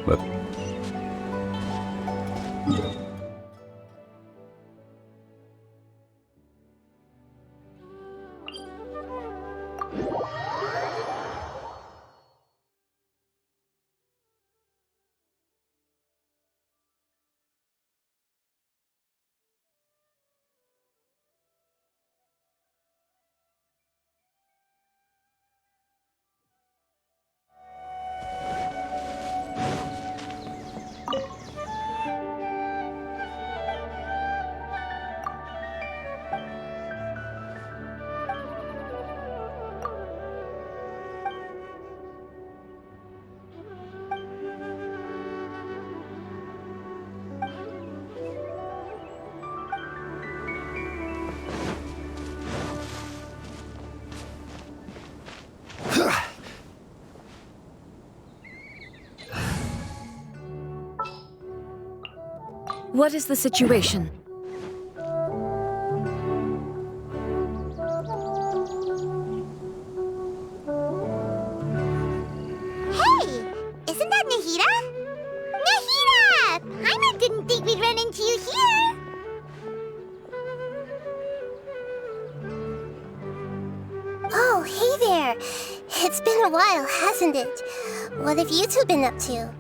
Let... What is the situation? Hey! Isn't that Nahida? Nahida! Paimon didn't think we'd run into you here! Oh, hey there! It's been a while, hasn't it? What have you two been up to?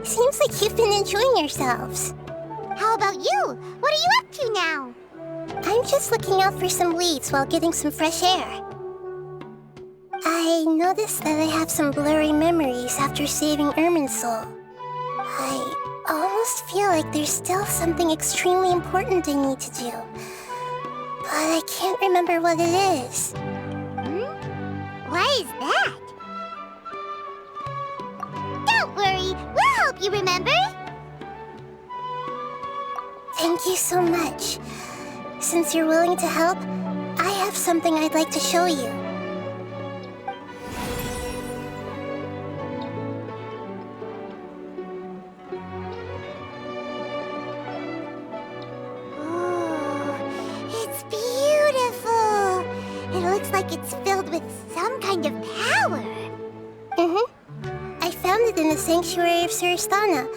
Seems like you've been enjoying yourselves. How about you? What are you up to now? I'm just looking out for some weeds while getting some fresh air. I noticed that I have some blurry memories after saving Ermin's soul. I almost feel like there's still something extremely important I need to do. But I can't remember what it is. Why is that? Don't worry, we'll help you remember. Thank you so much. Since you're willing to help, I have something I'd like to show you. Oh, it's beautiful. It looks like it's filled with some kind of power. I found it in the sanctuary of Suristana,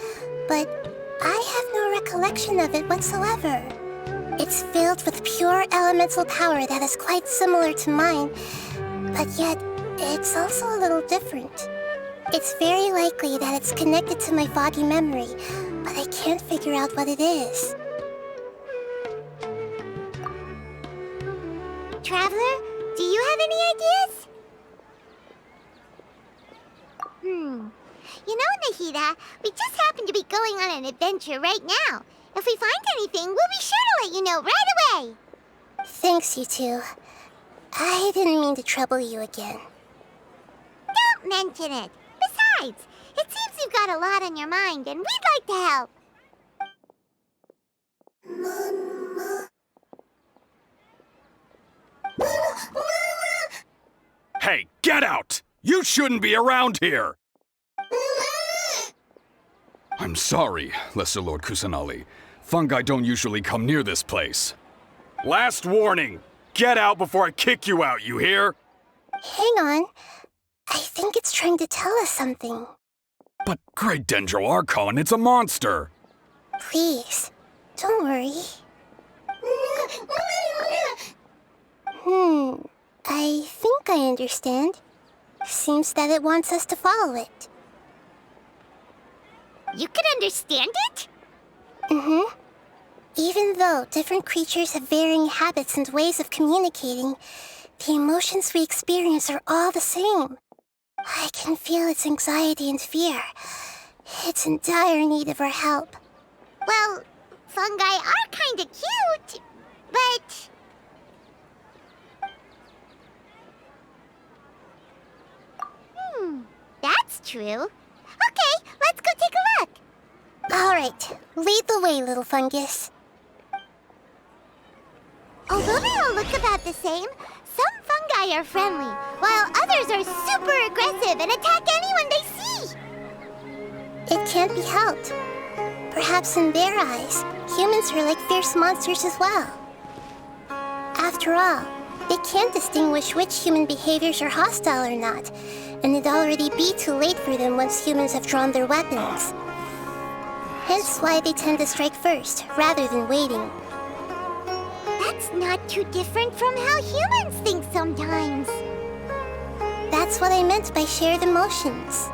but I have no recollection of it whatsoever. It's filled with pure elemental power that is quite similar to mine, but yet it's also a little different. It's very likely that it's connected to my foggy memory, but I can't figure out what it is. Traveler, do you have any ideas? You know, Nahida, we just happen to be going on an adventure right now. If we find anything, we'll be sure to let you know right away. Thanks, you two. I didn't mean to trouble you again. Don't mention it. Besides, it seems you've got a lot on your mind, and we'd like to help. Hey, get out! You shouldn't be around here! I'm sorry, Lesser Lord Kusanali. Fungi don't usually come near this place. Last warning! Get out before I kick you out, you hear? Hang on. I think it's trying to tell us something. But Great Dendro Archon, it's a monster! Please, don't worry. I think I understand. Seems that it wants us to follow it. You can understand it? Even though different creatures have varying habits and ways of communicating, the emotions we experience are all the same. I can feel its anxiety and fear. It's in dire need of our help. Well, fungi are kinda cute, but... that's true. Okay, let's go take a look. All right, lead the way, little fungus. Although they all look about the same, some fungi are friendly, while others are super aggressive and attack anyone they see. It can't be helped. Perhaps in their eyes, humans are like fierce monsters as well. After all, They can't distinguish which human behaviors are hostile or not, and it'd already be too late for them once humans have drawn their weapons. Hence why they tend to strike first, rather than waiting. That's not too different from how humans think sometimes. That's what I meant by shared emotions.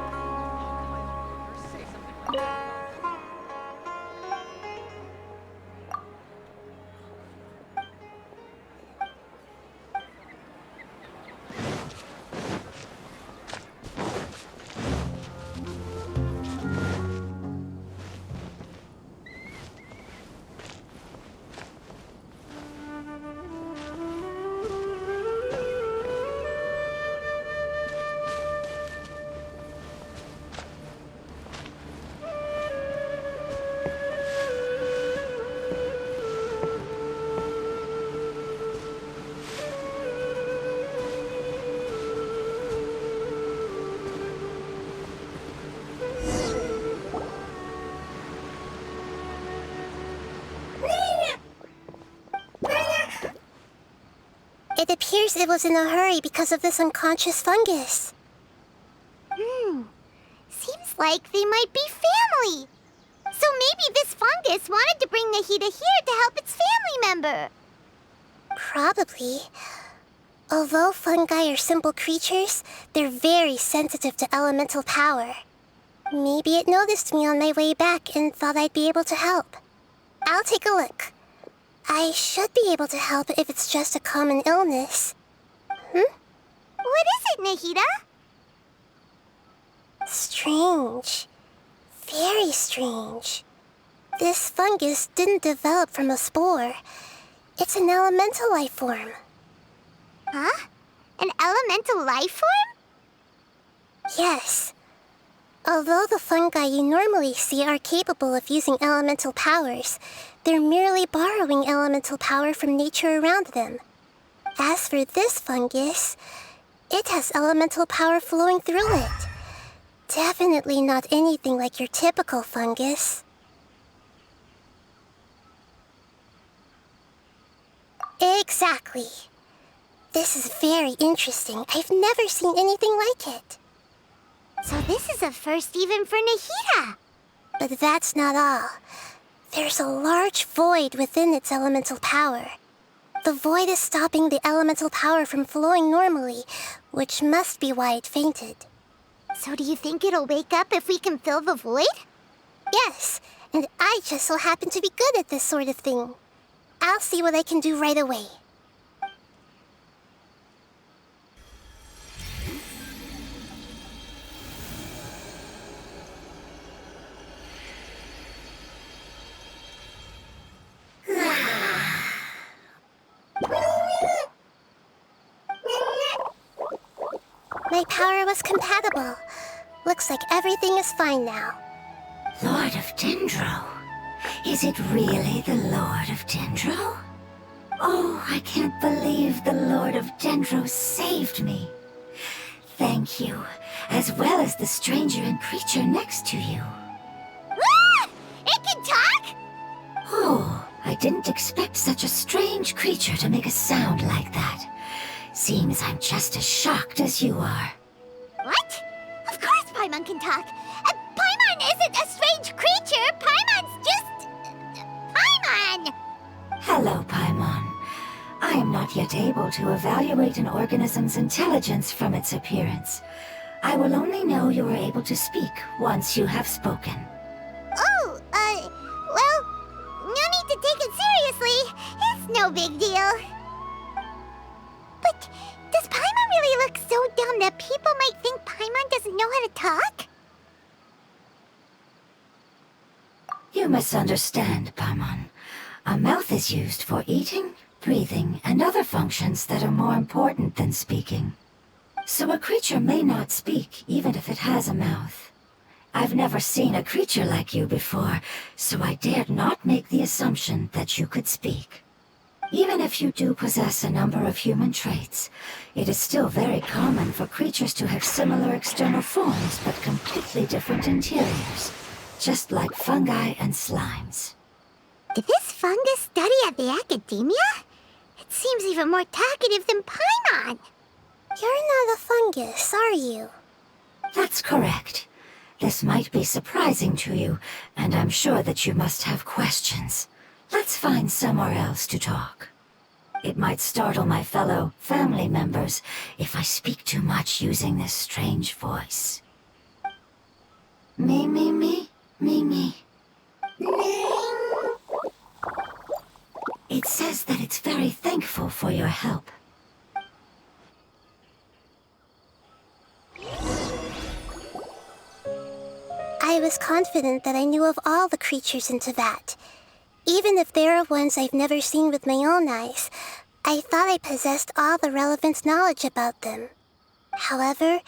It appears it was in a hurry because of this unconscious fungus. Seems like they might be family. So maybe this fungus wanted to bring Nahida here to help its family member. Probably. Although fungi are simple creatures, they're very sensitive to elemental power. Maybe it noticed me on my way back and thought I'd be able to help. I'll take a look. I should be able to help if it's just a common illness. What is it, Nahida? Strange. Very strange. This fungus didn't develop from a spore. It's an elemental life form. Huh? An elemental life form? Yes. Although the fungi you normally see are capable of using elemental powers, they're merely borrowing elemental power from nature around them. As for this fungus, it has elemental power flowing through it. Definitely not anything like your typical fungus. Exactly. This is very interesting. I've never seen anything like it. So this is a first even for Nahida. But that's not all. There's a large void within its elemental power. The void is stopping the elemental power from flowing normally, which must be why it fainted. So do you think it'll wake up if we can fill the void? Yes, and I just so happen to be good at this sort of thing. I'll see what I can do right away. My power was compatible. Looks like everything is fine now. Lord of Dendro? Is it really the Lord of Dendro? Oh, I can't believe the Lord of Dendro saved me. Thank you, as well as the stranger and creature next to you. Ah! It can talk? Oh, I didn't expect such a strange creature to make a sound like that. Seems I'm just as shocked as you are. What? Of course Paimon can talk. Paimon isn't a strange creature. Paimon's just... Paimon! Hello, Paimon. I am not yet able to evaluate an organism's intelligence from its appearance. I will only know you are able to speak once you have spoken. Oh, well, no need to take it seriously. It's no big deal. But does Paimon really look so dumb that people might think Paimon doesn't know how to talk? You misunderstand, Paimon. A mouth is used for eating, breathing, and other functions that are more important than speaking. So a creature may not speak, even if it has a mouth. I've never seen a creature like you before, so I dared not make the assumption that you could speak. Even if you do possess a number of human traits, it is still very common for creatures to have similar external forms but completely different interiors, just like fungi and slimes. Did this fungus study at the academia? It seems even more talkative than Paimon. You're not a fungus, are you? That's correct. This might be surprising to you, and I'm sure that you must have questions. Let's find somewhere else to talk. It might startle my fellow family members if I speak too much using this strange voice. Me. It says that it's very thankful for your help. I was confident that I knew of all the creatures in Teyvat. Even if there are ones I've never seen with my own eyes, I thought I possessed all the relevant knowledge about them. However,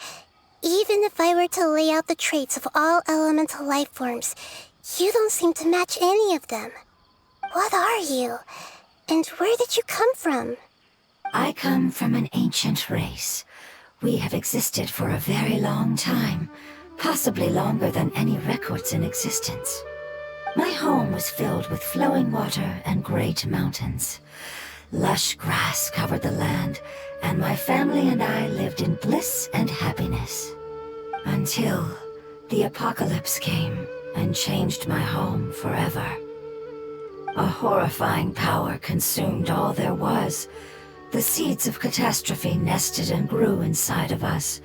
even if I were to lay out the traits of all elemental life forms, you don't seem to match any of them. What are you? And where did you come from? I come from an ancient race. We have existed for a very long time, possibly longer than any records in existence. My home was filled with flowing water and great mountains. Lush grass covered the land, and my family and I lived in bliss and happiness. Until the apocalypse came and changed my home forever. A horrifying power consumed all there was. The seeds of catastrophe nested and grew inside of us,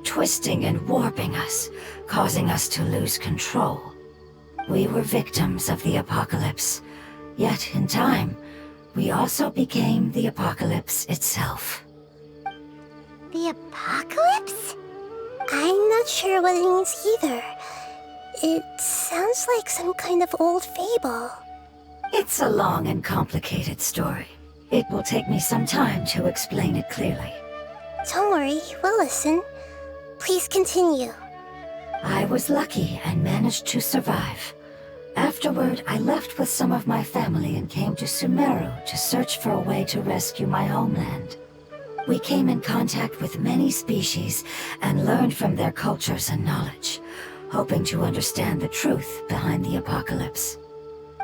twisting and warping us, causing us to lose control. We were victims of the apocalypse, yet in time, we also became the apocalypse itself. The apocalypse? I'm not sure what it means either. It sounds like some kind of old fable. It's a long and complicated story. It will take me some time to explain it clearly. Don't worry, we'll listen. Please continue. I was lucky and managed to survive. Afterward, I left with some of my family and came to Sumeru to search for a way to rescue my homeland. We came in contact with many species and learned from their cultures and knowledge, hoping to understand the truth behind the apocalypse.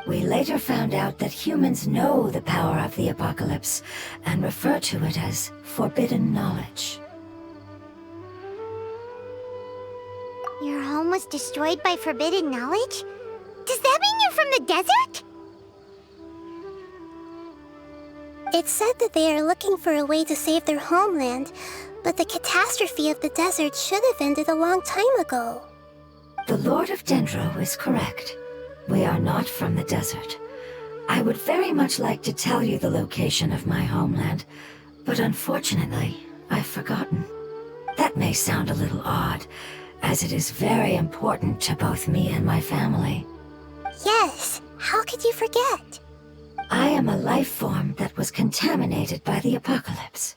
We later found out that humans know the power of the apocalypse and refer to it as forbidden knowledge. Your home was destroyed by forbidden knowledge? Does that mean you're from the desert? It said that they are looking for a way to save their homeland, but the catastrophe of the desert should have ended a long time ago. The Lord of Dendro is correct. We are not from the desert. I would very much like to tell you the location of my homeland, but unfortunately, I've forgotten. That may sound a little odd, as it is very important to both me and my family. Yes, how could you forget? I am a life form that was contaminated by the apocalypse.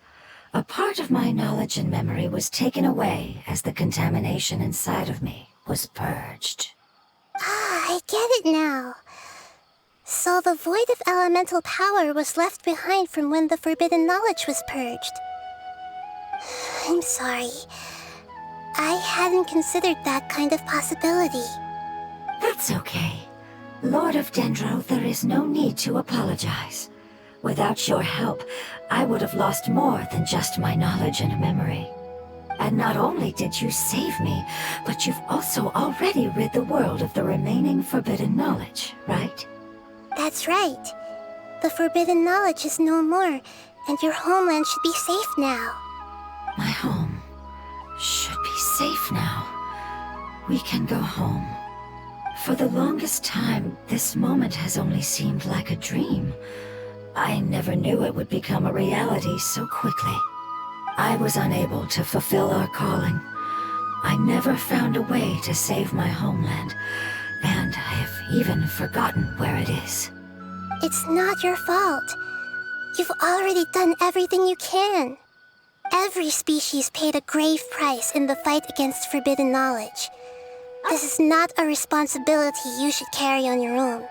A part of my knowledge and memory was taken away as the contamination inside of me was purged. Ah, I get it now. So the void of elemental power was left behind from when the forbidden knowledge was purged. I'm sorry. I hadn't considered that kind of possibility. That's okay. Lord of Dendro, there is no need to apologize. Without your help, I would have lost more than just my knowledge and memory. And not only did you save me, but you've also already rid the world of the remaining forbidden knowledge, right? That's right. The forbidden knowledge is no more, and your homeland should be safe now. My home should be safe now. We can go home. For the longest time, this moment has only seemed like a dream. I never knew it would become a reality so quickly. I was unable to fulfill our calling. I never found a way to save my homeland, and I have even forgotten where it is. It's not your fault. You've already done everything you can. Every species paid a grave price in the fight against forbidden knowledge. This is not a responsibility you should carry on your own.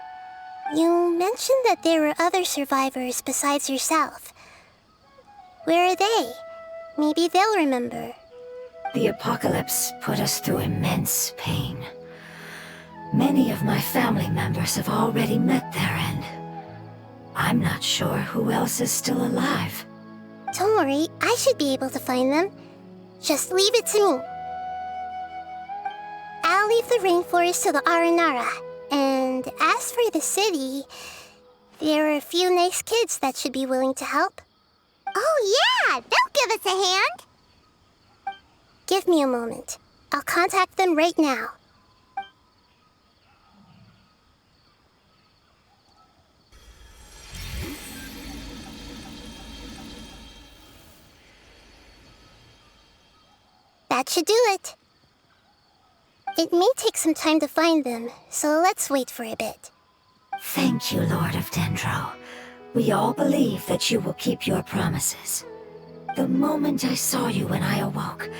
You mentioned that there were other survivors besides yourself. Where are they? Maybe they'll remember. The apocalypse put us through immense pain. Many of my family members have already met their end. I'm not sure who else is still alive. Don't worry, I should be able to find them. Just leave it to me. I'll leave the rainforest to the Aranara. And as for the city, there are a few nice kids that should be willing to help. Oh yeah, they'll give us a hand. Give me a moment. I'll contact them right now. That should do it. It may take some time to find them, so let's wait for a bit. Thank you, Lord of Dendro. We all believe that you will keep your promises. The moment I saw you when I awoke,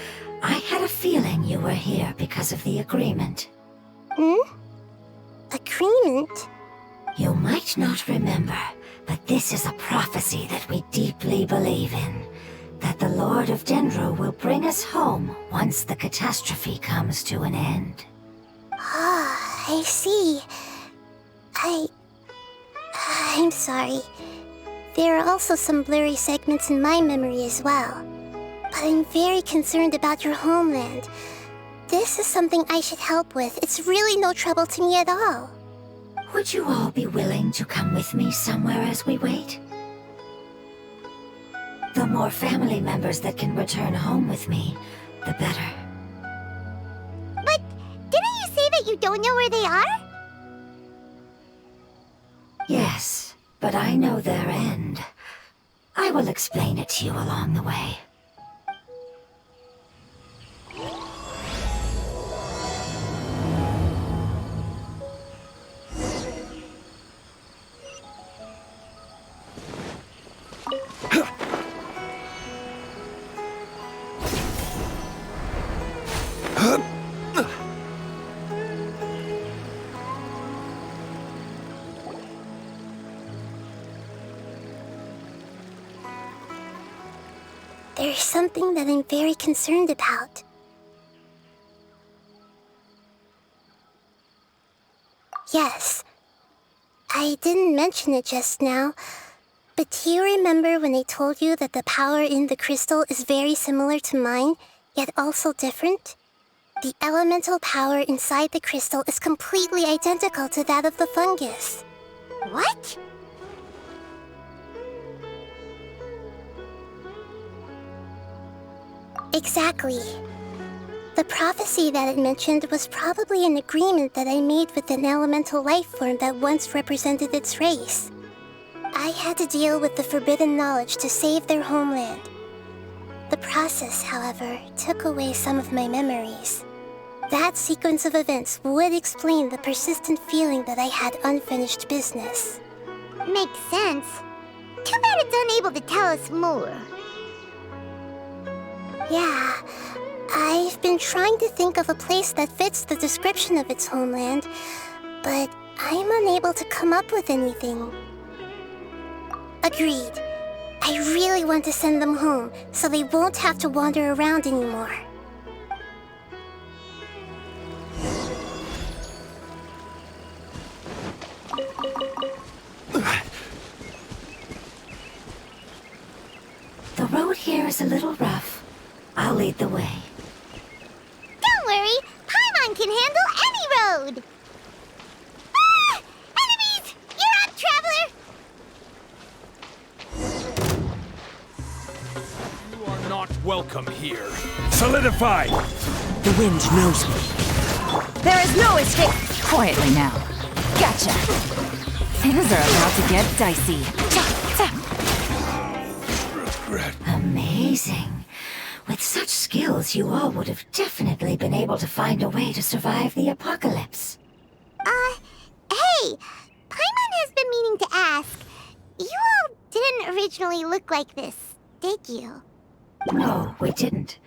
I had a feeling you were here because of the agreement. Agreement? You might not remember, but this is a prophecy that we deeply believe in. That the Lord of Dendro will bring us home once the catastrophe comes to an end. Ah, I see. I'm sorry. There are also some blurry segments in my memory as well. But I'm very concerned about your homeland. This is something I should help with. It's really no trouble to me at all. Would you all be willing to come with me somewhere as we wait? The more family members that can return home with me, the better. But didn't you say that you don't know where they are? Yes, but I know their end. I will explain it to you along the way. There's something that I'm very concerned about. Yes, I didn't mention it just now, but do you remember when I told you that the power in the crystal is very similar to mine, yet also different? The elemental power inside the crystal is completely identical to that of the fungus. What? Exactly. The prophecy that it mentioned was probably an agreement that I made with an elemental life form that once represented its race. I had to deal with the forbidden knowledge to save their homeland. The process, however, took away some of my memories. That sequence of events would explain the persistent feeling that I had unfinished business. Makes sense. Too bad it's unable to tell us more. Yeah, I've been trying to think of a place that fits the description of its homeland, but I'm unable to come up with anything. Agreed. I really want to send them home, so they won't have to wander around anymore. The road here is a little rough. I'll lead the way. Don't worry, Paimon can handle any road! Ah! Enemies! You're up, Traveler! You are not welcome here. Solidify! The wind knows me. There is no escape! Quietly now. Gotcha! Things are about to get dicey. Regret. Amazing. With such skills, you all would have definitely been able to find a way to survive the apocalypse. Hey! Paimon has been meaning to ask. You all didn't originally look like this, did you? No, we didn't.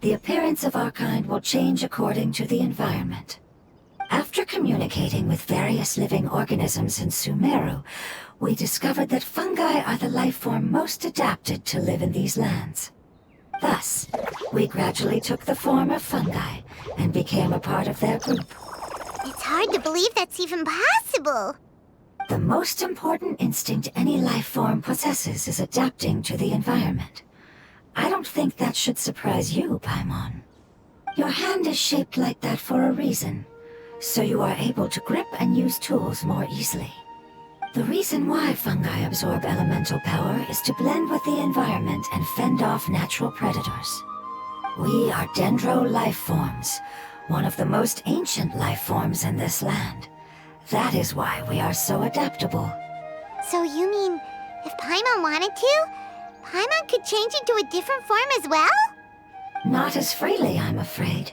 The appearance of our kind will change according to the environment. After communicating with various living organisms in Sumeru, we discovered that fungi are the life form most adapted to live in these lands. Thus, we gradually took the form of fungi and became a part of their group. It's hard to believe that's even possible. The most important instinct any life form possesses is adapting to the environment. I don't think that should surprise you, Paimon. Your hand is shaped like that for a reason, so you are able to grip and use tools more easily. The reason why fungi absorb elemental power is to blend with the environment and fend off natural predators. We are dendro life forms, one of the most ancient life forms in this land. That is why we are so adaptable. So you mean, if Paimon wanted to, Paimon could change into a different form as well? Not as freely, I'm afraid.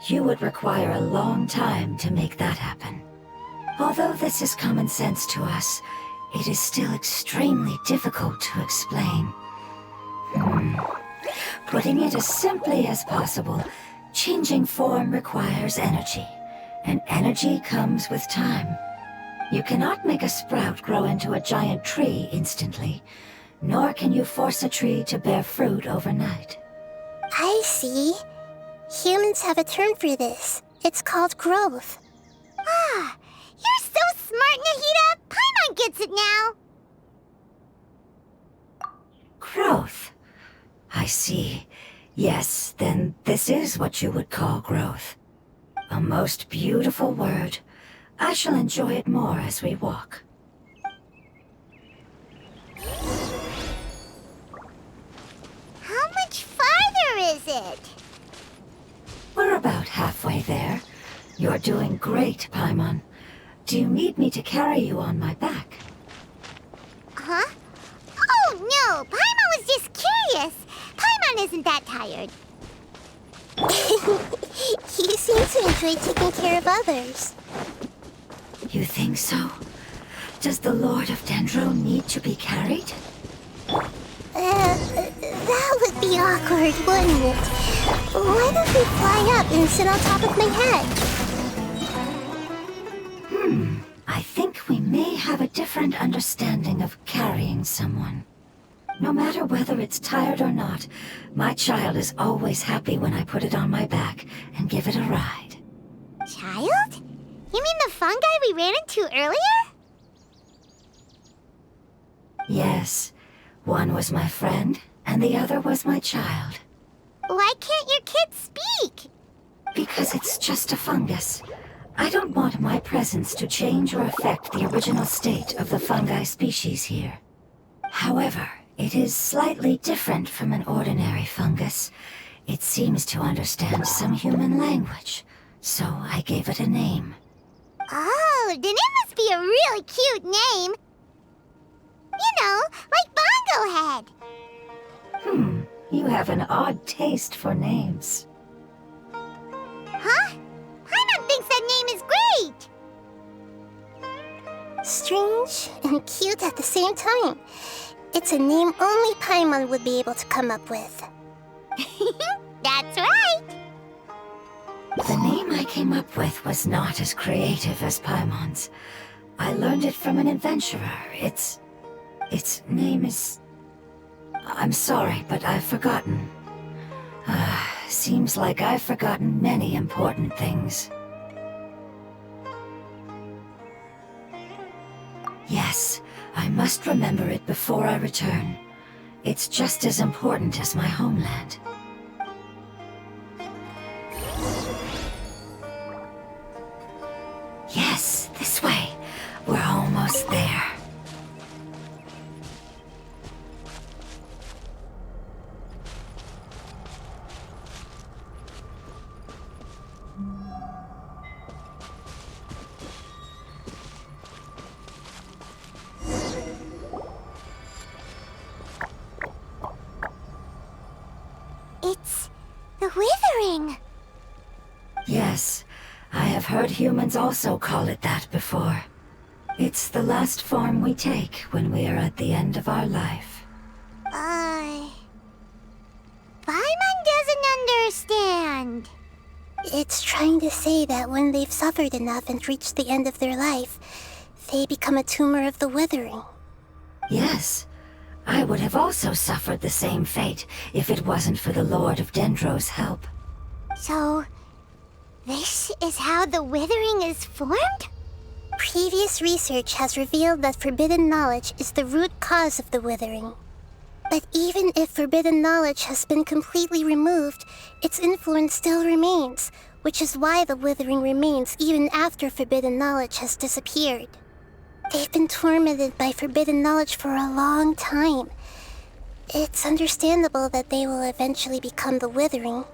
You would require a long time to make that happen. Although this is common sense to us, it is still extremely difficult to explain. Putting it as simply as possible, changing form requires energy, and energy comes with time. You cannot make a sprout grow into a giant tree instantly, nor can you force a tree to bear fruit overnight. I see. Humans have a term for this. It's called growth. Ah, you're so smart, Nahida! Paimon gets it now! Growth. I see. Yes, then this is what you would call growth. A most beautiful word. I shall enjoy it more as we walk. How much farther is it? We're about halfway there. You're doing great, Paimon. Do you need me to carry you on my back? Huh? Oh no! Paimon was just curious! Paimon isn't that tired. You seem to enjoy taking care of others. You think so? Does the Lord of Dendro need to be carried? That would be awkward, wouldn't it? Why don't we fly up and sit on top of my head? I think we may have a different understanding of carrying someone. No matter whether it's tired or not, my child is always happy when I put it on my back and give it a ride. Child? You mean the fungi we ran into earlier? Yes, one was my friend, and the other was my child. Why can't your kid speak? Because it's just a fungus. I don't want my presence to change or affect the original state of the fungi species here. However, it is slightly different from an ordinary fungus. It seems to understand some human language, so I gave it a name. Oh, then it must be a really cute name. You know, like Bongo Head. You have an odd taste for names. Huh? Paimon thinks that name is great. Strange and cute at the same time. It's a name only Paimon would be able to come up with. That's right. The name I came up with was not as creative as Paimon's. I learned it from an adventurer. Its name is... I'm sorry, but I've forgotten. Seems like I've forgotten many important things. Yes, I must remember it before I return. It's just as important as my homeland. Yes, this way. We're almost there. It's the Withering. Yes, I have heard humans also call it that before. It's the last form we take when we are at the end of our life. Paimon doesn't understand. It's trying to say that when they've suffered enough and reached the end of their life, they become a tumor of the Withering. Yes, I would have also suffered the same fate if it wasn't for the Lord of Dendro's help. So, this is how the Withering is formed? Previous research has revealed that forbidden knowledge is the root cause of the withering. But even if forbidden knowledge has been completely removed, its influence still remains, which is why the withering remains even after forbidden knowledge has disappeared. They've been tormented by forbidden knowledge for a long time. It's understandable that they will eventually become the withering.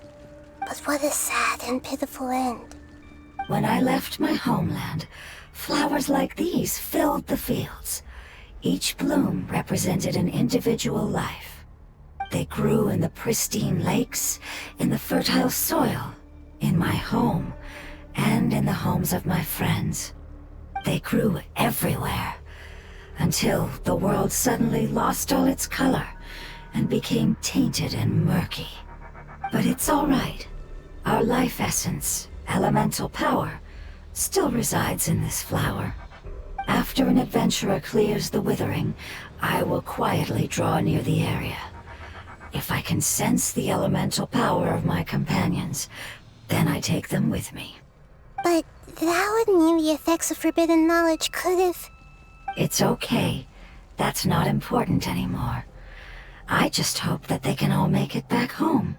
But what a sad and pitiful end. When I left my homeland, flowers like these filled the fields. Each bloom represented an individual life. They grew in the pristine lakes, in the fertile soil, in my home, and in the homes of my friends. They grew everywhere, until the world suddenly lost all its color and became tainted and murky. But it's all right. Our life essence, elemental power, still resides in this flower. After an adventurer clears the withering, I will quietly draw near the area. If I can sense the elemental power of my companions, then I take them with me. But that would mean the effects of forbidden knowledge could have... It's okay. That's not important anymore. I just hope that they can all make it back home.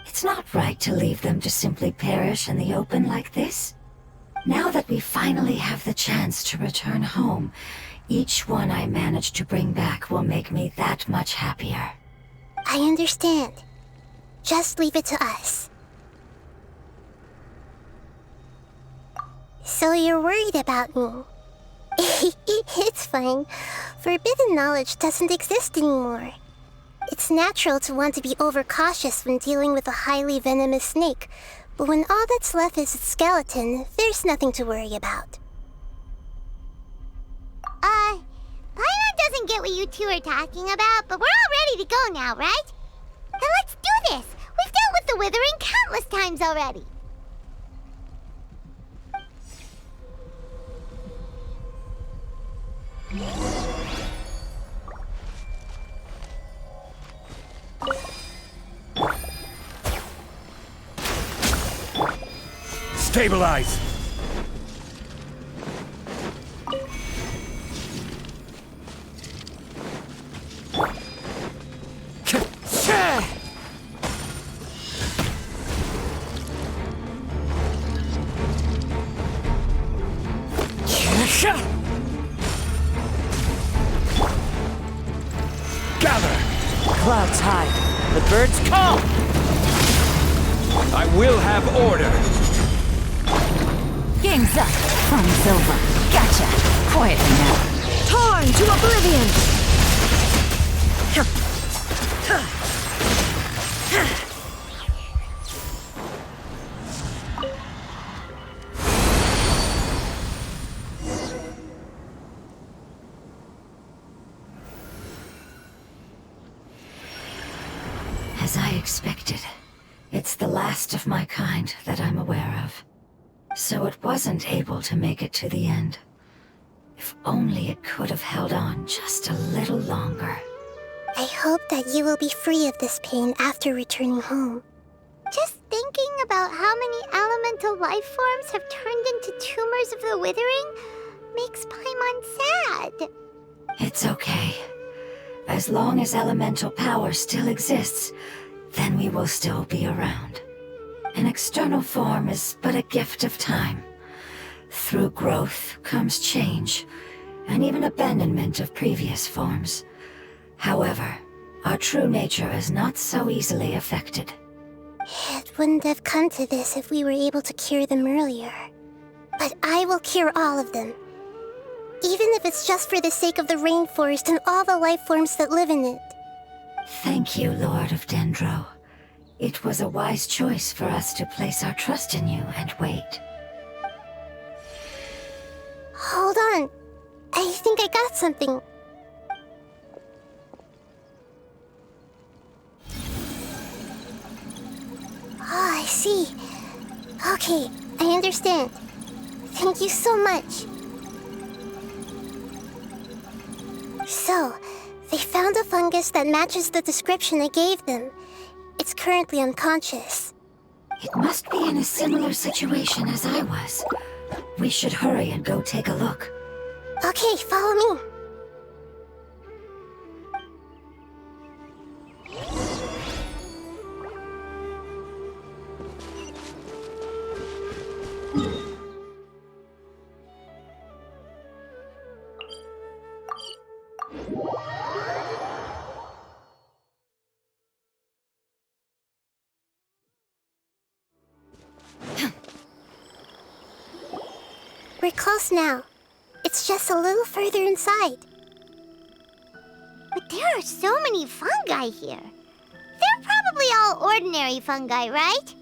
It's not right to leave them to simply perish in the open like this. Now that we finally have the chance to return home, each one I manage to bring back will make me that much happier. I understand. Just leave it to us. So you're worried about me? It's fine. Forbidden knowledge doesn't exist anymore. It's natural to want to be overcautious when dealing with a highly venomous snake, but when all that's left is its skeleton, there's nothing to worry about. Paimon doesn't get what you two are talking about, but we're all ready to go now, right? Then let's do this! We've dealt with the withering countless times already! Stabilize! Gather! Clouds high. The birds call! I will have order! Game's up. Fun's over. Gotcha. Quietly now. Torn to oblivion! As I expected, it's the last of my kind that I'm aware of. So it wasn't able to make it to the end. If only it could have held on just a little longer. I hope that you will be free of this pain after returning home. Just thinking about how many elemental life forms have turned into tumors of the withering makes Paimon sad. It's okay. As long as elemental power still exists, then we will still be around. An external form is but a gift of time. Through growth comes change, and even abandonment of previous forms. However, our true nature is not so easily affected. It wouldn't have come to this if we were able to cure them earlier. But I will cure all of them. Even if it's just for the sake of the rainforest and all the life forms that live in it. Thank you, Lord of Dendro. It was a wise choice for us to place our trust in you and wait. Hold on. I think I got something. Oh, I see. Okay, I understand. Thank you so much. So, they found a fungus that matches the description I gave them. It's currently unconscious. It must be in a similar situation as I was. We should hurry and go take a look. Okay, follow me. We're close now. It's just a little further inside. But there are so many fungi here. They're probably all ordinary fungi, right?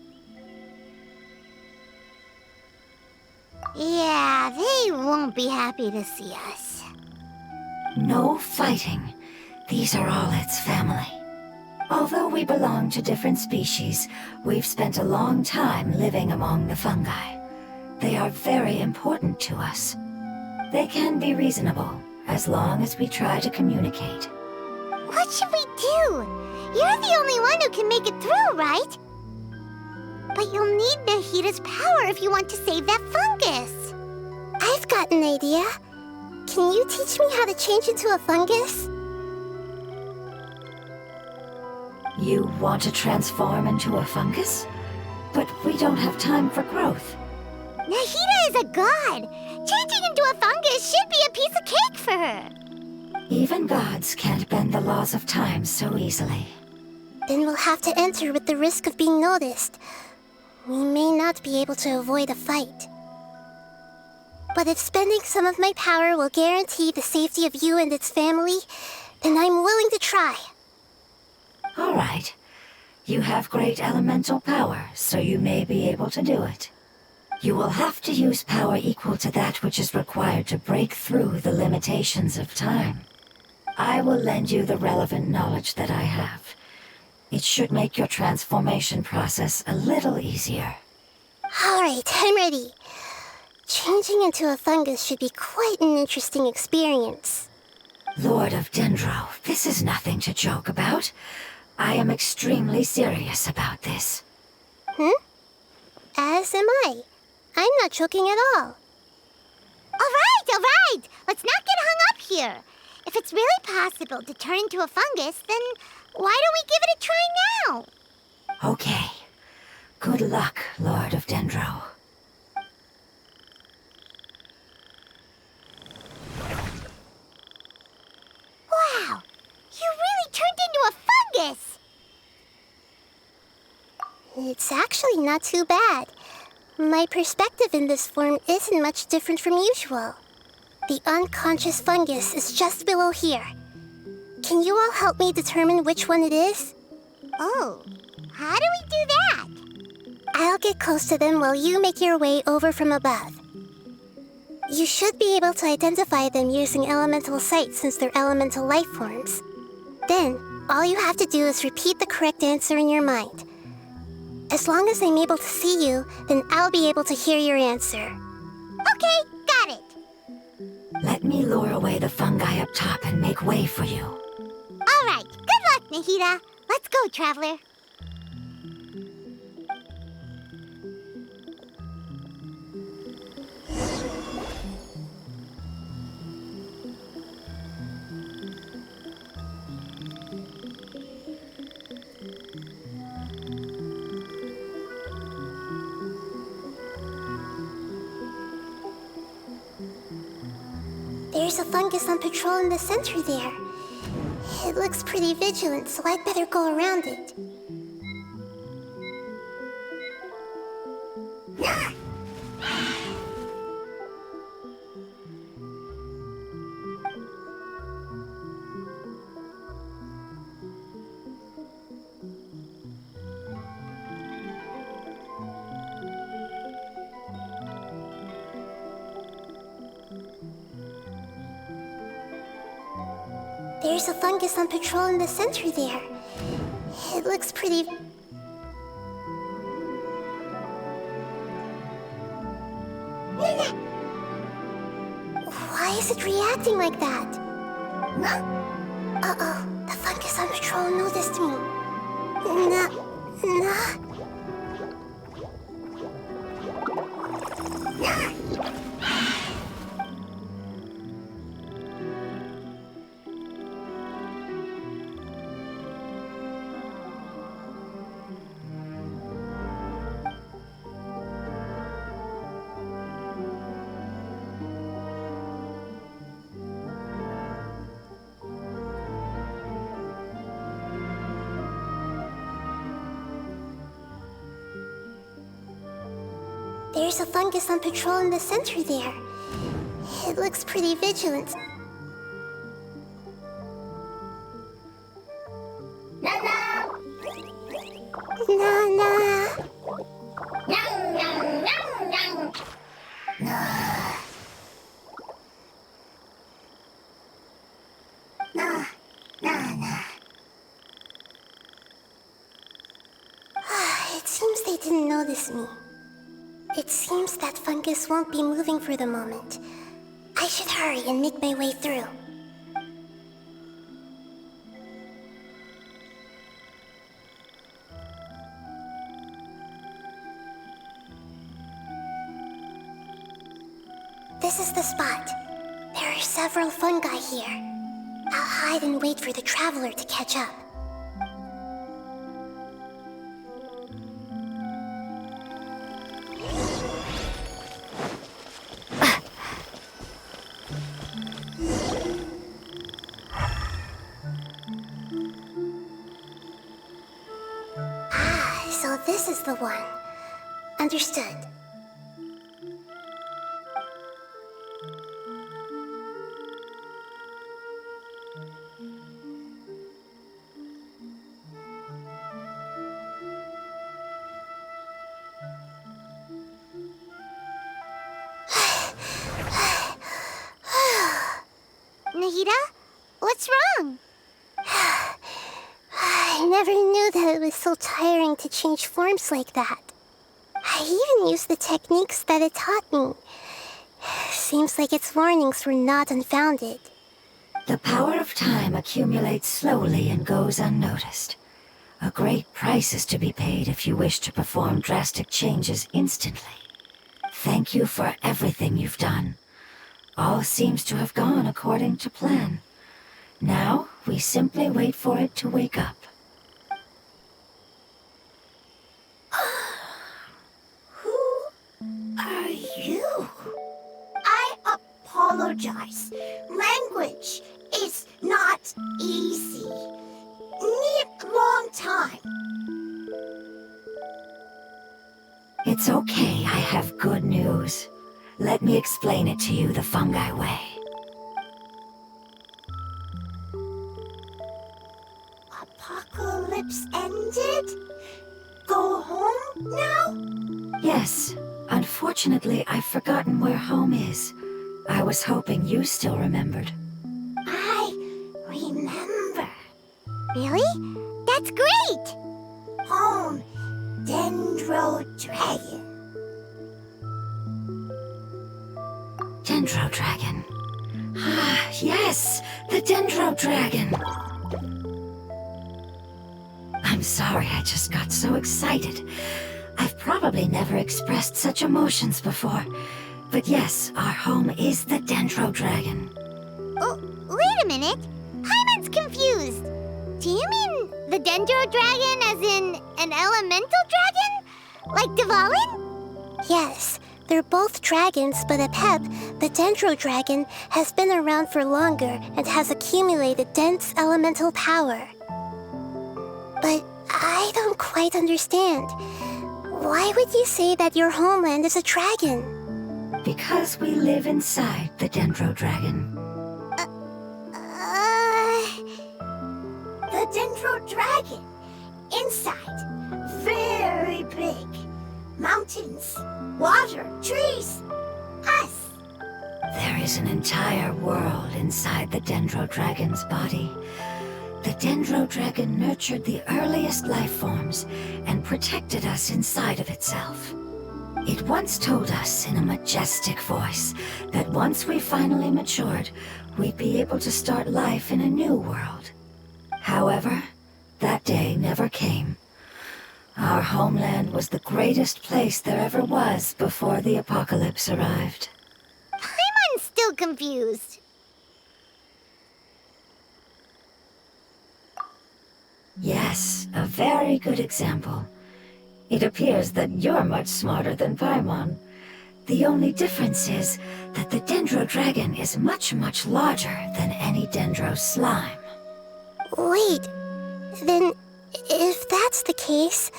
Yeah, they won't be happy to see us. No fighting. These are all its family. Although we belong to different species, we've spent a long time living among the fungi. They are very important to us. They can be reasonable, as long as we try to communicate. What should we do? You're the only one who can make it through, right? But you'll need Nahida's power if you want to save that fungus. I've got an idea. Can you teach me how to change into a fungus? You want to transform into a fungus? But we don't have time for growth. Nahida is a god. Changing into a fungus should be a piece of cake for her. Even gods can't bend the laws of time so easily. Then we'll have to enter with the risk of being noticed. We may not be able to avoid a fight. But if spending some of my power will guarantee the safety of you and its family, then I'm willing to try. All right. You have great elemental power, so you may be able to do it. You will have to use power equal to that which is required to break through the limitations of time. I will lend you the relevant knowledge that I have. It should make your transformation process a little easier. All right, I'm ready. Changing into a fungus should be quite an interesting experience. Lord of Dendro, this is nothing to joke about. I am extremely serious about this. As am I. I'm not joking at all. All right. Let's not get hung up here. If it's really possible to turn into a fungus, then why don't we give it a try now? Okay. Good luck, Lord of Dendro. Wow, you really turned into a fungus! It's actually not too bad. My perspective in this form isn't much different from usual. The unconscious fungus is just below here. Can you all help me determine which one it is? Oh, how do we do that? I'll get close to them while you make your way over from above. You should be able to identify them using elemental sight since they're elemental life forms. Then, all you have to do is repeat the correct answer in your mind. As long as I'm able to see you, then I'll be able to hear your answer. Okay, got it. Let me lure away the fungi up top and make way for you. All right, good luck, Nahida. Let's go, Traveler. There's a fungus on patrol in the center there. It looks pretty vigilant, so I'd better go around it. There's a fungus on patrol in the center there. It looks pretty... Why is it reacting like that? Uh-oh, the fungus on patrol noticed me. There's a fungus on patrol in the center there. It looks pretty vigilant. Nana! It seems they didn't notice me. It seems that fungus won't be moving for the moment. I should hurry and make my way through. This is the spot. There are several fungi here. I'll hide and wait for the traveler to catch up. So this is the one. Understood. Nahida? What's wrong? I never knew that it was so tiring to change forms like that. I even used the techniques that it taught me. Seems like its warnings were not unfounded. The power of time accumulates slowly and goes unnoticed. A great price is to be paid if you wish to perform drastic changes instantly. Thank you for everything you've done. All seems to have gone according to plan. Now, we simply wait for it to wake up. Who are you? I apologize. Language is not easy. Need long time. It's okay, I have good news. Let me explain it to you the fungi way. Apocalypse ended? Go home now? Yes. Unfortunately, I've forgotten where home is. I was hoping you still remembered. I remember. Really? That's great! Home, Dendro Dragon. Dendro Dragon. Ah, yes! The Dendro Dragon! I'm sorry, I just got so excited. I've probably never expressed such emotions before. But yes, our home is the Dendro Dragon. Oh, wait a minute. Paimon's confused. Do you mean the Dendro Dragon as in an elemental dragon? Like Dvalin? Yes, they're both dragons, but Apep, the Dendro Dragon, has been around for longer and has accumulated dense elemental power. But I don't quite understand. Why would you say that your homeland is a dragon? Because we live inside the Dendro Dragon. The Dendro Dragon. Inside. Very big. Mountains, water, trees. Us. There is an entire world inside the Dendro Dragon's body. The Dendro Dragon nurtured the earliest life forms and protected us inside of itself. It once told us in a majestic voice that once we finally matured, we'd be able to start life in a new world. However, that day never came. Our homeland was the greatest place there ever was before the apocalypse arrived. Paimon's still confused. Yes, a very good example. It appears that you're much smarter than Paimon. The only difference is that the Dendro Dragon is much, much larger than any Dendro slime. Wait, then if that's the case,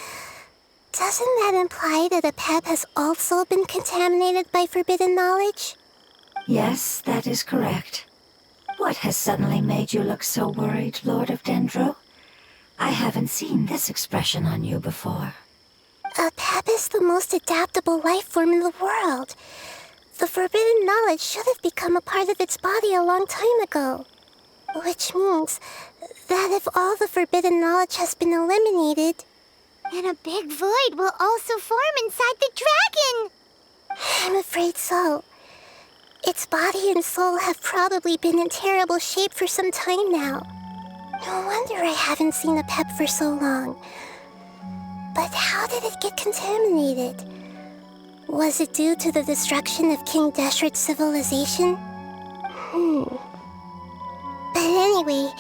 Doesn't that imply that a pep has also been contaminated by forbidden knowledge? Yes, that is correct. What has suddenly made you look so worried, Lord of Dendro? I haven't seen this expression on you before. A pep is the most adaptable life form in the world. The forbidden knowledge should have become a part of its body a long time ago. Which means that if all the forbidden knowledge has been eliminated... And a big void will also form inside the dragon! I'm afraid so. Its body and soul have probably been in terrible shape for some time now. No wonder I haven't seen a pep for so long. But how did it get contaminated? Was it due to the destruction of King Deshret's civilization? But anyway,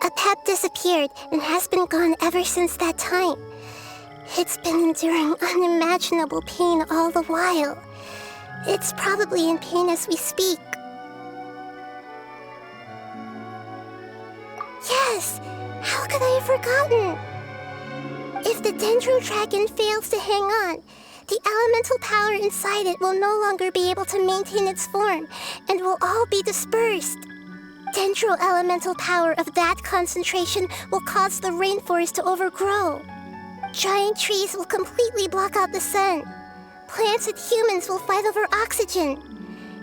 a pep disappeared and has been gone ever since that time. It's been enduring unimaginable pain all the while. It's probably in pain as we speak. Yes! How could I have forgotten? If the Dendro Dragon fails to hang on, the elemental power inside it will no longer be able to maintain its form and will all be dispersed. Dendro elemental power of that concentration will cause the rainforest to overgrow. Giant trees will completely block out the sun. Plants and humans will fight over oxygen.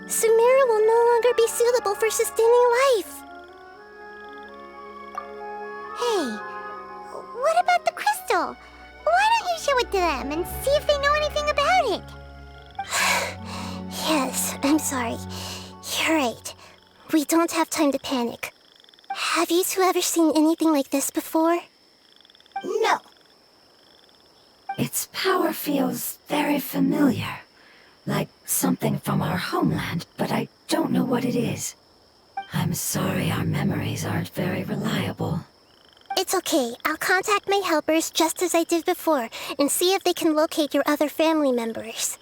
Sumeru will no longer be suitable for sustaining life. Hey, what about the crystal? Why don't you show it to them and see if they know anything about it? Yes, I'm sorry. You're right. We don't have time to panic. Have you two ever seen anything like this before? No. Its power feels very familiar. Like something from our homeland, but I don't know what it is. I'm sorry our memories aren't very reliable. It's okay. I'll contact my helpers just as I did before and see if they can locate your other family members.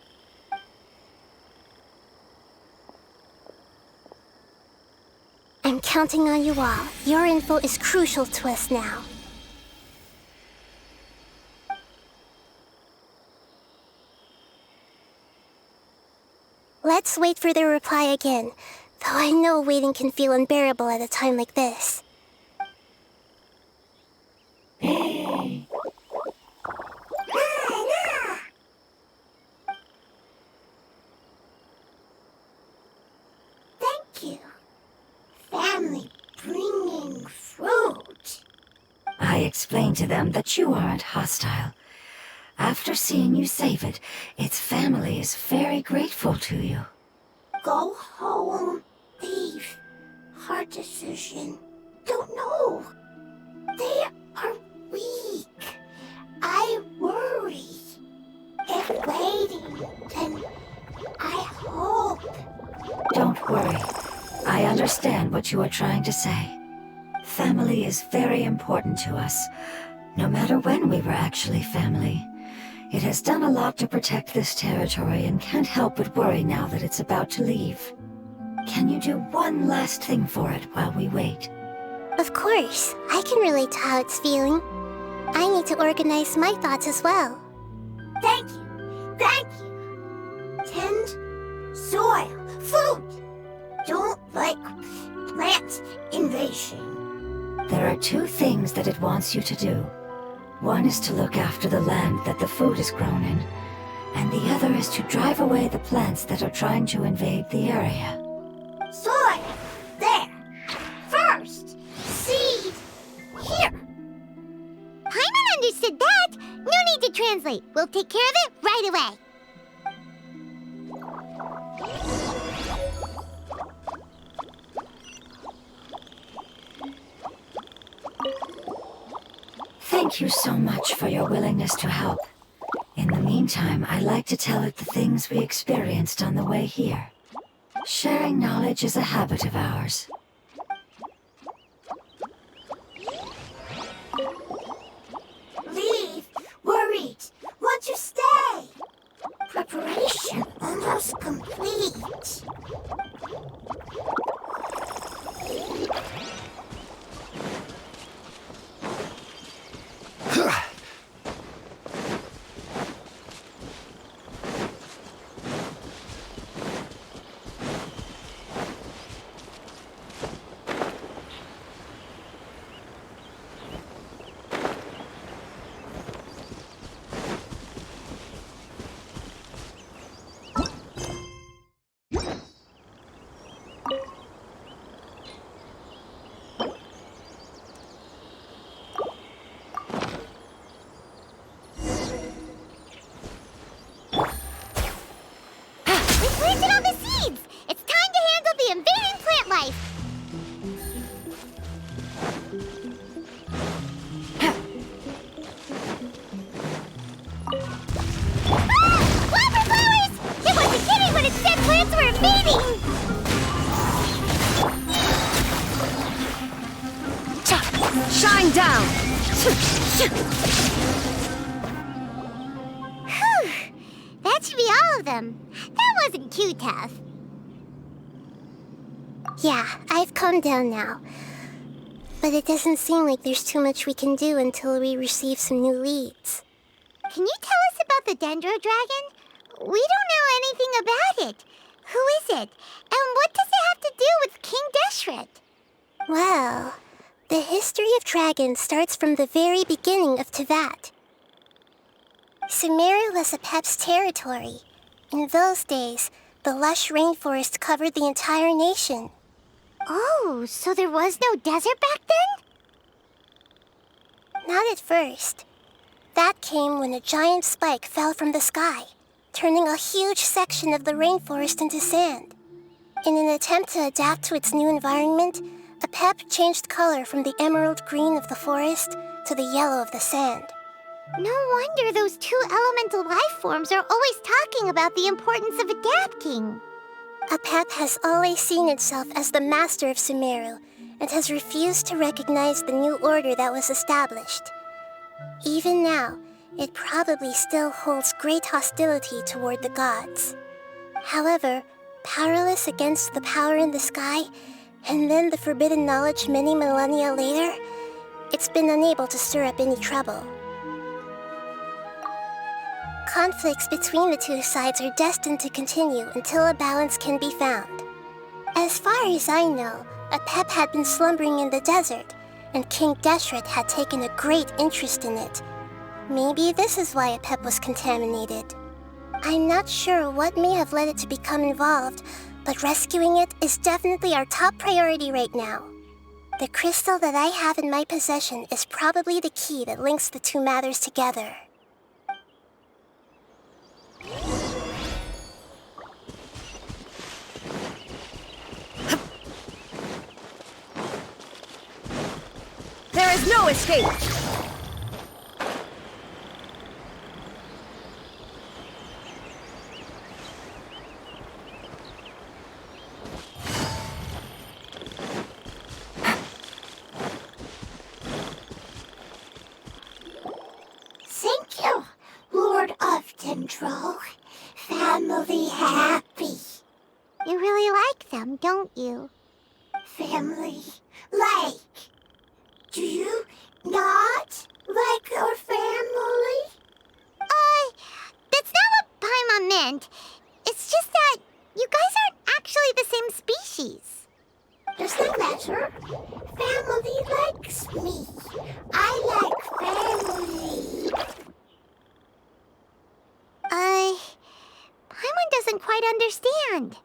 I'm counting on you all. Your info is crucial to us now. Let's wait for their reply again, though I know waiting can feel unbearable at a time like this. Thank you. Family bringing fruit. I explained to them that you aren't hostile. After seeing you save it, its family is very grateful to you. Go home. Leave. Hard decision. Don't know. They are weak. I worry. If waiting, then I hope. Don't worry. I understand what you are trying to say. Family is very important to us, no matter when we were actually family. It has done a lot to protect this territory and can't help but worry now that it's about to leave. Can you do one last thing for it while we wait? Of course, I can relate to how it's feeling. I need to organize my thoughts as well. Thank you. Thank you. Tend soil. Food. Don't like plant invasion. There are two things that it wants you to do. One is to look after the land that the food is grown in, and the other is to drive away the plants that are trying to invade the area. Soil. There. First. Seed. Here. Paimon understood that. No need to translate. We'll take care of it right away. Thank you so much for your willingness to help. In the meantime, I'd like to tell it the things we experienced on the way here. Sharing knowledge is a habit of ours. Leave. Worried. Want to stay. Preparation almost complete. Whew! That should be all of them. That wasn't too tough. Yeah, I've calmed down now. But it doesn't seem like there's too much we can do until we receive some new leads. Can you tell us about the Dendro Dragon? We don't know anything about it. Who is it? And what does it have to do with King Deshret? Well, the history of dragons starts from the very beginning of Teyvat. Sumeru was Apep's territory. In those days, the lush rainforest covered the entire nation. Oh, so there was no desert back then? Not at first. That came when a giant spike fell from the sky, turning a huge section of the rainforest into sand. In an attempt to adapt to its new environment, Apep changed color from the emerald green of the forest to the yellow of the sand. No wonder those two elemental life forms are always talking about the importance of adapting. Apep has always seen itself as the master of Sumeru and has refused to recognize the new order that was established. Even now, it probably still holds great hostility toward the gods. However, powerless against the power in the sky, and then the forbidden knowledge many millennia later, it's been unable to stir up any trouble. Conflicts between the two sides are destined to continue until a balance can be found. As far as I know, Apep had been slumbering in the desert, and King Deshret had taken a great interest in it. Maybe this is why Apep was contaminated. I'm not sure what may have led it to become involved, but rescuing it is definitely our top priority right now. The crystal that I have in my possession is probably the key that links the two matters together. There is no escape! Thank you, Lord of Dendro. Family happy. You really like them, don't you? Family like. Do you not like your family? That's not what Paimon meant. It's just that you guys aren't actually the same species. Doesn't matter. Family likes me. I like family. Paimon doesn't quite understand.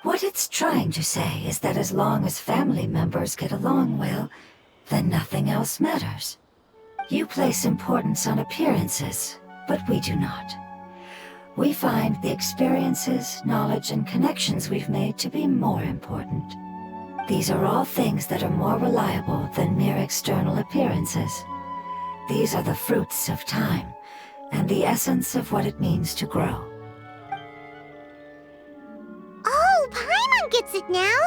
What it's trying to say is that as long as family members get along well, then nothing else matters. You place importance on appearances, but we do not. We find the experiences, knowledge, and connections we've made to be more important. These are all things that are more reliable than mere external appearances. These are the fruits of time, and the essence of what it means to grow. Oh, Paimon gets it now!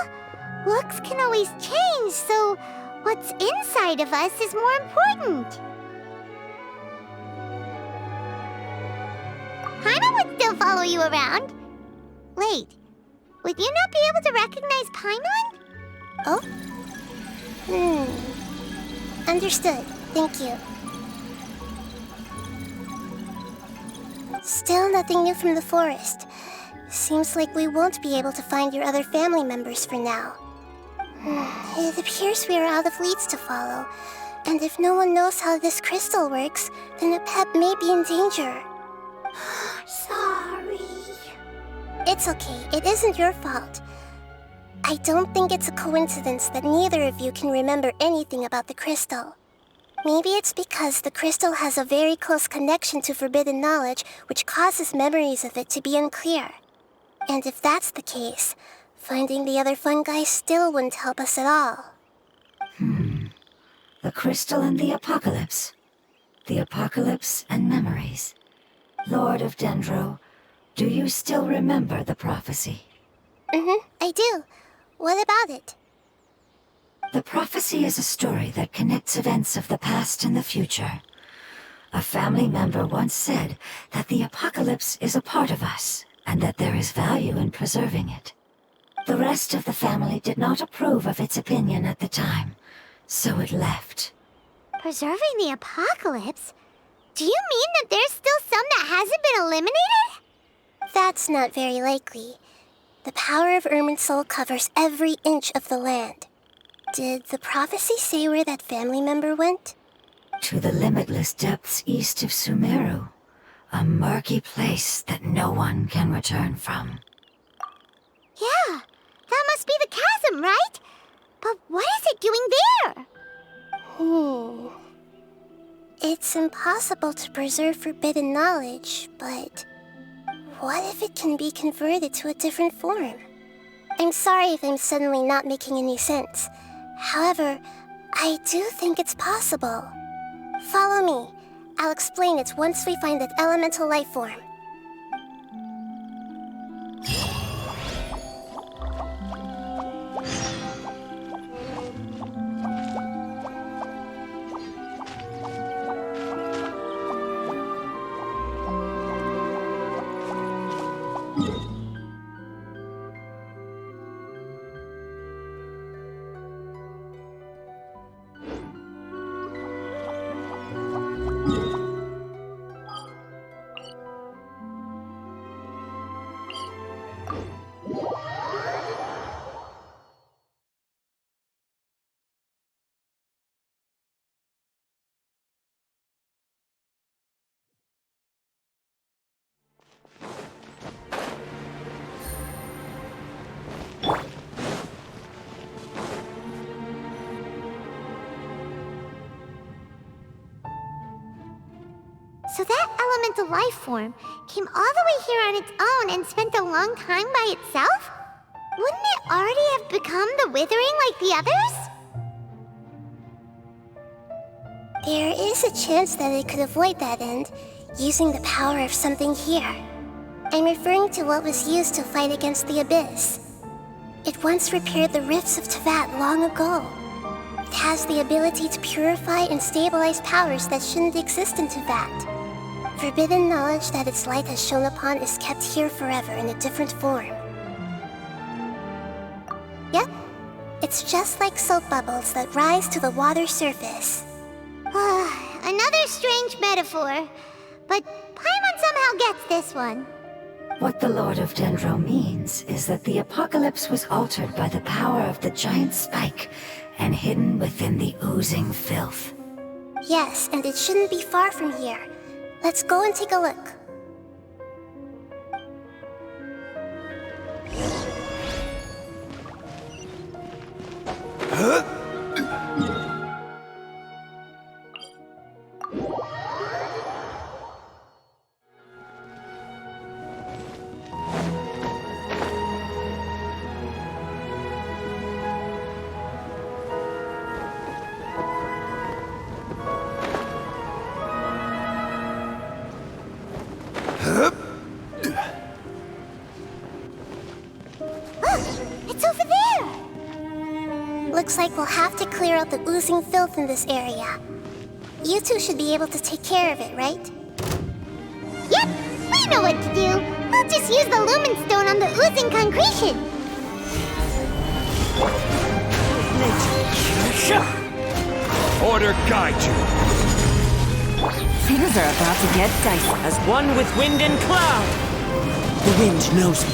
Looks can always change, so what's inside of us is more important. Paimon would still follow you around. Wait, would you not be able to recognize Paimon? Oh? Understood. Thank you. Still nothing new from the forest. Seems like we won't be able to find your other family members for now. It appears we are out of leads to follow, and if no one knows how this crystal works, then Apep may be in danger. Sorry. It's okay, it isn't your fault. I don't think it's a coincidence that neither of you can remember anything about the crystal. Maybe it's because the crystal has a very close connection to forbidden knowledge, which causes memories of it to be unclear. And if that's the case, finding the other fungi still wouldn't help us at all. The crystal and the apocalypse. The apocalypse and memories. Lord of Dendro, do you still remember the prophecy? I do. What about it? The prophecy is a story that connects events of the past and the future. A family member once said that the apocalypse is a part of us, and that there is value in preserving it. The rest of the family did not approve of its opinion at the time, so it left. Preserving the apocalypse? Do you mean that there's still some that hasn't been eliminated? That's not very likely. The power of Irminsul covers every inch of the land. Did the prophecy say where that family member went? To the limitless depths east of Sumeru, a murky place that no one can return from. Yeah, that must be the chasm, right? But what is it doing there? It's impossible to preserve forbidden knowledge, but what if it can be converted to a different form? I'm sorry if I'm suddenly not making any sense. However, I do think it's possible. Follow me. I'll explain it once we find that elemental life form. So that elemental life form came all the way here on its own and spent a long time by itself? Wouldn't it already have become the Withering like the others? There is a chance that it could avoid that end, using the power of something here. I'm referring to what was used to fight against the Abyss. It once repaired the rifts of Tevat long ago. It has the ability to purify and stabilize powers that shouldn't exist in Tevat. Forbidden knowledge that its light has shone upon is kept here forever in a different form. Yep, it's just like soap bubbles that rise to the water surface. Another strange metaphor, but Paimon somehow gets this one. What the Lord of Dendro means is that the apocalypse was altered by the power of the giant spike and hidden within the oozing filth. Yes, and it shouldn't be far from here. Let's go and take a look. It's over there! Looks like we'll have to clear out the oozing filth in this area. You two should be able to take care of it, right? Yep, we know what to do. We'll just use the lumen stone on the oozing concretion. Order guide you. Things are about to get dicey. As one with wind and cloud. The wind knows me.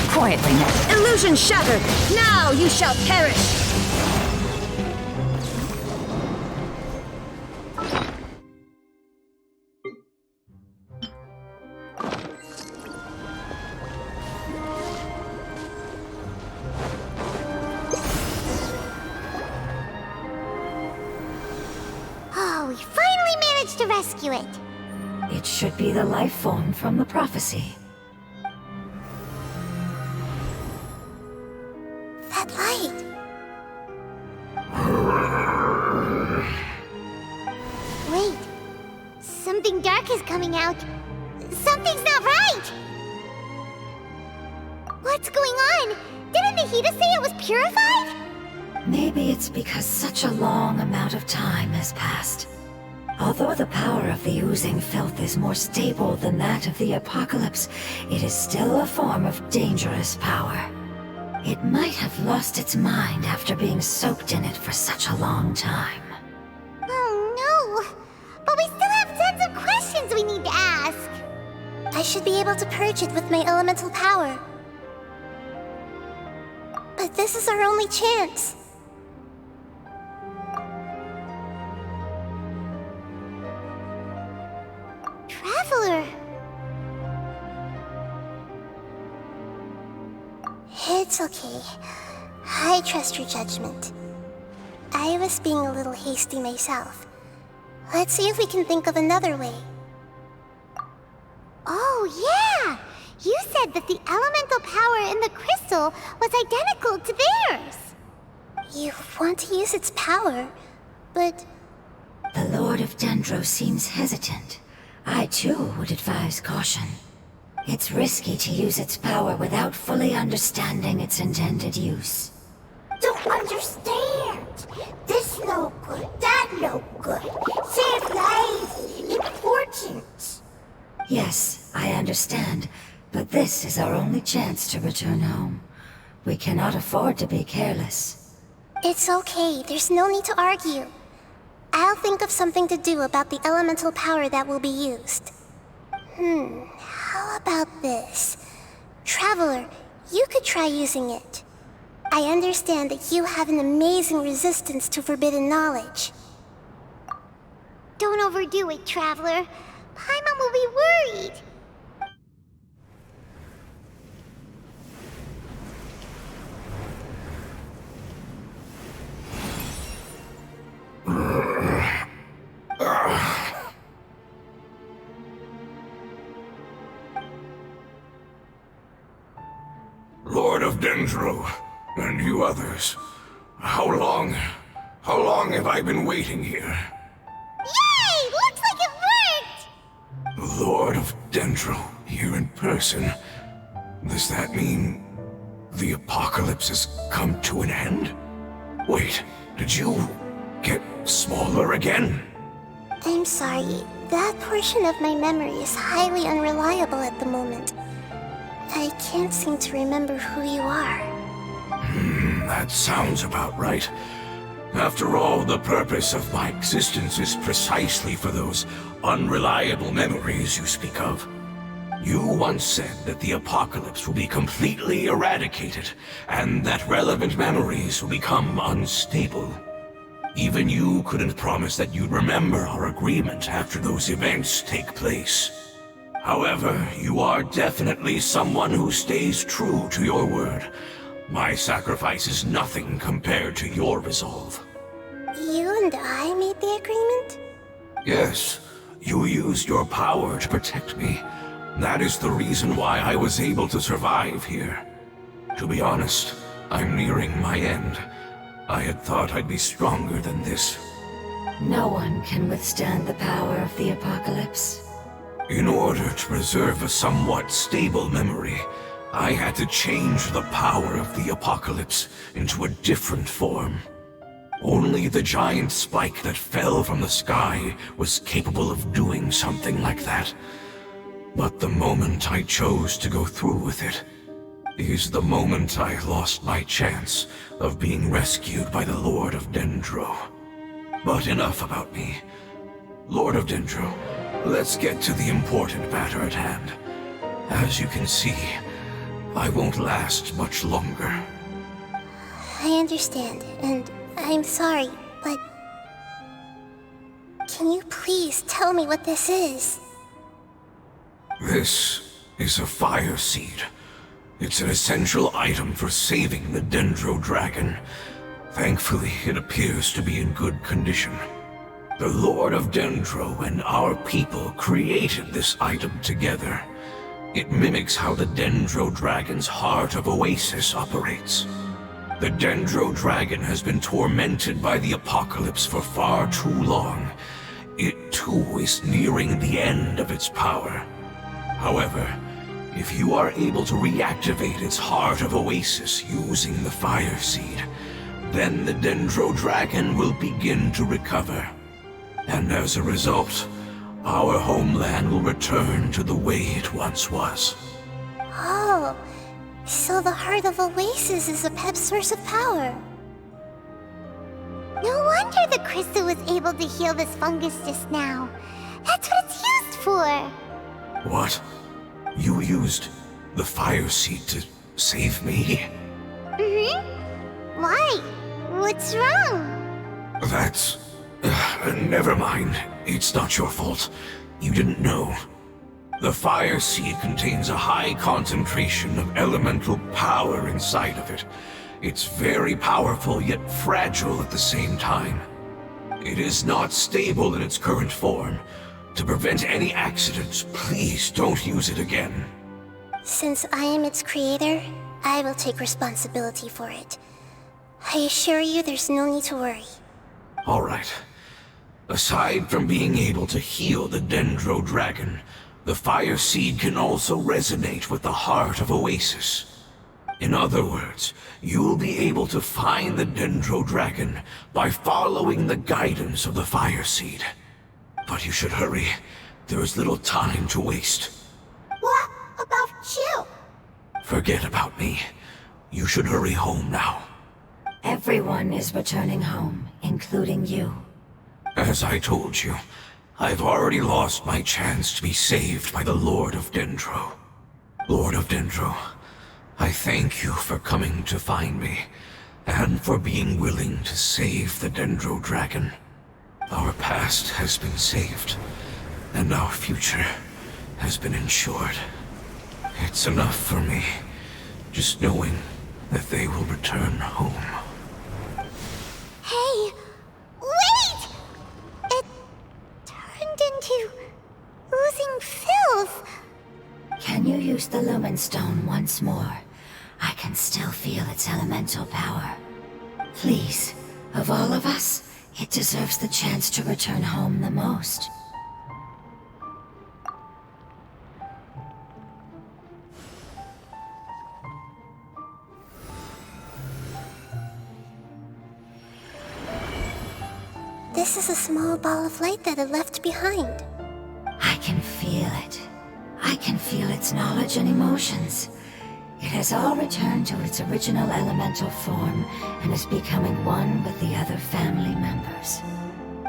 Quietly now. Illusion shattered. Now you shall perish. Oh, we finally managed to rescue it. It should be the life form from the prophecy. That light. Wait, something dark is coming out. Something's not right! What's going on? Didn't Nahida say it was purified? Maybe it's because such a long amount of time has passed. Although the power of the oozing filth is more stable than that of the apocalypse, it is still a form of dangerous power. It might have lost its mind after being soaked in it for such a long time. Oh no! But we still have tons of questions we need to ask! I should be able to purge it with my elemental power. But this is our only chance. Traveler! It's okay. I trust your judgment. I was being a little hasty myself. Let's see if we can think of another way. Oh yeah! You said that the elemental power in the crystal was identical to theirs! You want to use its power, but... The Lord of Dendro seems hesitant. I too would advise caution. It's risky to use its power without fully understanding its intended use. Don't understand! This no good, that no good. Save lives! Important! Yes, I understand, but this is our only chance to return home. We cannot afford to be careless. It's okay, there's no need to argue. I'll think of something to do about the elemental power that will be used. How about this? Traveler, you could try using it. I understand that you have an amazing resistance to forbidden knowledge. Don't overdo it, Traveler. Paimon will be worried. Lord of Dendro, and you others, how long have I been waiting here? Yay! Looks like it worked! Lord of Dendro, here in person. Does that mean the apocalypse has come to an end? Wait, did you get smaller again? I'm sorry, that portion of my memory is highly unreliable at the moment. I can't seem to remember who you are. That sounds about right. After all, the purpose of my existence is precisely for those unreliable memories you speak of. You once said that the apocalypse will be completely eradicated, and that relevant memories will become unstable. Even you couldn't promise that you'd remember our agreement after those events take place. However, you are definitely someone who stays true to your word. My sacrifice is nothing compared to your resolve. You and I made the agreement? Yes, you used your power to protect me. That is the reason why I was able to survive here. To be honest, I'm nearing my end. I had thought I'd be stronger than this. No one can withstand the power of the apocalypse. In order to preserve a somewhat stable memory, I had to change the power of the apocalypse into a different form. Only the giant spike that fell from the sky was capable of doing something like that. But the moment I chose to go through with it is the moment I lost my chance of being rescued by the Lord of Dendro. But enough about me. Lord of Dendro, let's get to the important matter at hand. As you can see, I won't last much longer. I understand, and I'm sorry, but... Can you please tell me what this is? This is a fire seed. It's an essential item for saving the Dendro dragon. Thankfully, it appears to be in good condition. The Lord of Dendro and our people created this item together. It mimics how the Dendro dragon's heart of Oasis operates. The Dendro dragon has been tormented by the apocalypse for far too long. It too is nearing the end of its power. However, if you are able to reactivate its heart of Oasis using the fire seed, then the Dendro Dragon will begin to recover. And as a result, our homeland will return to the way it once was. Oh, so the Heart of Oasis is a pep source of power. No wonder the crystal was able to heal this fungus just now. That's what it's used for. What? You used the fire seed to save me? Mm-hmm. Why? What's wrong? That's... never mind. It's not your fault. You didn't know. The fire seed contains a high concentration of elemental power inside of it. It's very powerful, yet fragile at the same time. It is not stable in its current form. To prevent any accidents, please don't use it again. Since I am its creator, I will take responsibility for it. I assure you there's no need to worry. Alright. Aside from being able to heal the Dendro Dragon, the fire seed can also resonate with the heart of Oasis. In other words, you'll be able to find the Dendro Dragon by following the guidance of the fire seed. But you should hurry. There is little time to waste. What about you? Forget about me. You should hurry home now. Everyone is returning home, including you. As I told you, I've already lost my chance to be saved by the Lord of Dendro. Lord of Dendro, I thank you for coming to find me, and for being willing to save the Dendro Dragon. Our past has been saved, and our future has been ensured. It's enough for me, just knowing that they will return home. Hey, wait! It turned into oozing filth. Can you use the Lumen Stone once more? I can still feel its elemental power. Please, of all of us, it deserves the chance to return home the most. This is a small ball of light that it left behind. I can feel it. I can feel its knowledge and emotions. It has all returned to its original elemental form and is becoming one with the other family members.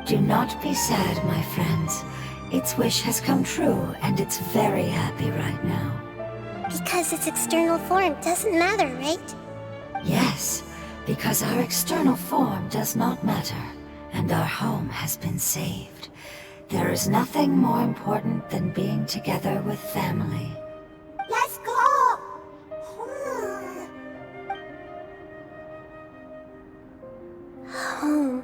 Do not be sad, my friends. Its wish has come true, and it's very happy right now. Because its external form doesn't matter, right? Yes, because our external form does not matter, and our home has been saved. There is nothing more important than being together with family. Let's go! Home.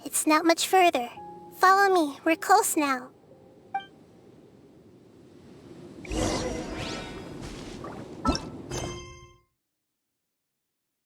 It's not much further. Follow me, we're close now.